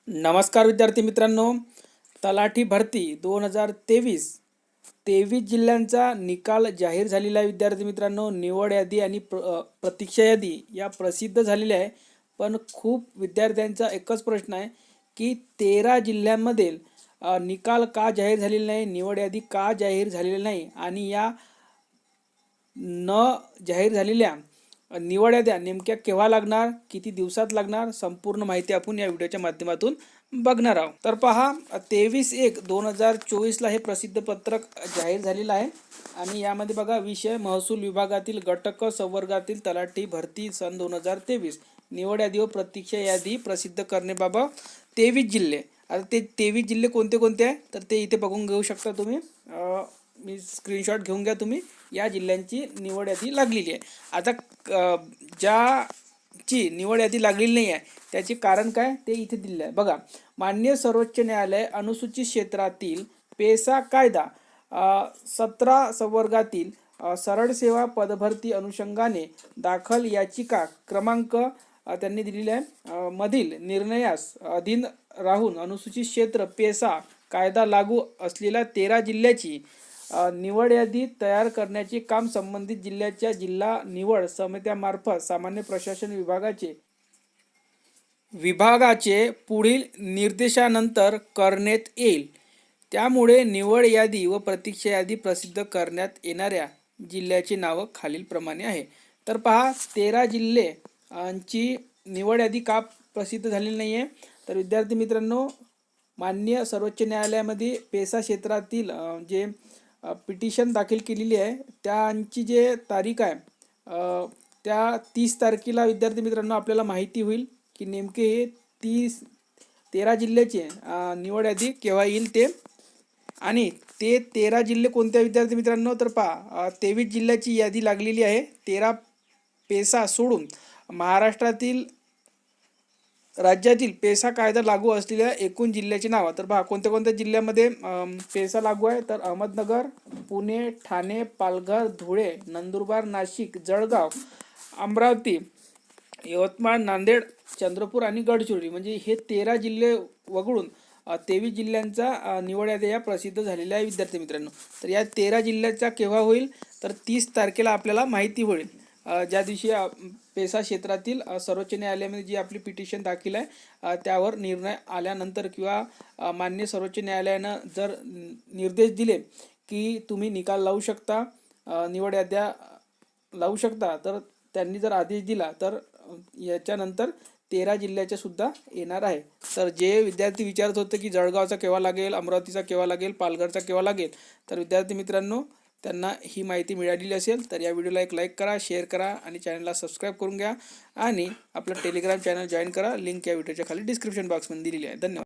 नमस्कार विद्यार्थी मित्रांनो, तलाठी भरती 2023 जिल्ह्यांचा निकाल जाहीर झालेला आहे. विद्यार्थी मित्रांनो, निवड यादी आणि प्रतीक्षा यादी या प्रसिद्ध झालेल्या आहे. पण खूप विद्यार्थ्यांचा एकच प्रश्न आहे की 13 जिल्ह्यांमधील निकाल का जाहीर झालेला नाही, निवड यादी का जाहीर झालेली नाही आणि या न जाहीर झालेल्या निवड याद्या नेमक्या केव्हा लागणार, किती दिवसात लागणार, संपूर्ण माहिती आपण या व्हिडिओच्या माध्यमातून बघणार आहोत. तर पहा, 23/1/2024 हे प्रसिद्ध पत्रक जाहीर झालेलं आहे आणि यामध्ये बघा, विषय महसूल विभागातील गटक संवर्गातील तलाठी भरती सन 2023 निवड यादी व प्रतीक्षा यादी प्रसिद्ध करण्याबाबत 23 जिल्हे. आता ते 23 जिल्हे कोणते कोणते आहे तर ते इथे बघून घेऊ शकता तुम्ही. मी स्क्रीनशॉट घेऊन घ्या तुम्ही. या जिल्ह्यांची निवड यादी लागलेली आहे. आता ज्याची निवड यादी लागलेली नाही आहे त्याचे कारण काय ते इथे दिले आहे बघा. माननीय सर्वोच्च न्यायालय अनुसूचित क्षेत्रातील पेसा कायदा 17 संवर्गातील सरळ सेवा पदभरती अनुषंगाने दाखल याचिका क्रमांक त्यांनी दिलेली आहे मधील निर्णयास अधीन राहून अनुसूचित क्षेत्र पेसा कायदा लागू असलेल्या 13 जिल्ह्याची निवड यादी तयार करण्याचे काम संबंधित जिल्ह्याच्या जिल्हा निवड समित्यामार्फत सामान्य प्रशासन विभागाचे पुढील निर्देशानंतर करण्यात येईल. त्यामुळे निवड यादी व प्रतीक्षा यादी प्रसिद्ध करण्यात येणाऱ्या जिल्ह्याची नावं खालीलप्रमाणे आहे. तर पहा, 13 जिल्ह्यांची निवड यादी का प्रसिद्ध झालेली नाही आहे तर विद्यार्थी मित्रांनो, माननीय सर्वोच्च न्यायालयामध्ये पेसा क्षेत्रातील जे पिटिशन दाखल केलेली आहे त्यांची जे तारीख आहे त्या 30 तारखेला विद्यार्थी मित्रांनो आपल्याला माहिती होईल की नेमके हे 13 जिल्ह्याचे निवड यादी केव्हा येईल ते. आणि ते 13 जिल्हे कोणत्या विद्यार्थी मित्रांनो तर पहा, 23 जिल्ह्याची यादी लागलेली आहे. 13 पेसा सोडून महाराष्ट्रातील राज्यातील पेसा कायदा लागू असलेल्या एकूण जिल्ह्याची नावं. तर पहा, कोणत्या कोणत्या जिल्ह्यामध्ये पेसा लागू आहे तर अहमदनगर, पुणे, ठाणे, पालघर, धुळे, नंदुरबार, नाशिक, जळगाव, अमरावती, यवतमाळ, नांदेड, चंद्रपूर आणि गडचिरोली. म्हणजे हे 13 जिल्हे वगळून 23 जिल्ह्यांचा निवड याद्या या प्रसिद्ध झालेल्या आहे विद्यार्थी मित्रांनो. तर या 13 जिल्ह्याचा केव्हा होईल तर 30 तारखेला आपल्याला माहिती होईल. ज्या दिवशी पेसा क्षेत्रातील सर्वोच्च न्यायालयामध्ये जी आपली पिटिशन दाखल आहे त्यावर निर्णय आल्यानंतर किंवा मान्य सर्वोच्च न्यायालयानं जर निर्देश दिले की तुम्ही निकाल लावू शकता, निवड याद्या लावू शकता, तर त्यांनी जर आदेश दिला तर याच्यानंतर 13 जिल्ह्याच्या सुद्धा येणार आहे. तर जे विद्यार्थी विचारत होते की जळगावचा केव्हा लागेल, अमरावतीचा केव्हा लागेल, पालघरचा केव्हा लागेल, तर विद्यार्थी मित्रांनो त्यांना ही माहिती मिळालेली असेल तर या व्हिडिओला एक लाईक करा, शेअर करा आणि चॅनलला सबस्क्राईब करून घ्या आणि आपलं टेलिग्राम चॅनल जॉईन करा. लिंक या व्हिडिओच्या खाली डिस्क्रिप्शन बॉक्समध्ये दिलेली आहे. धन्यवाद.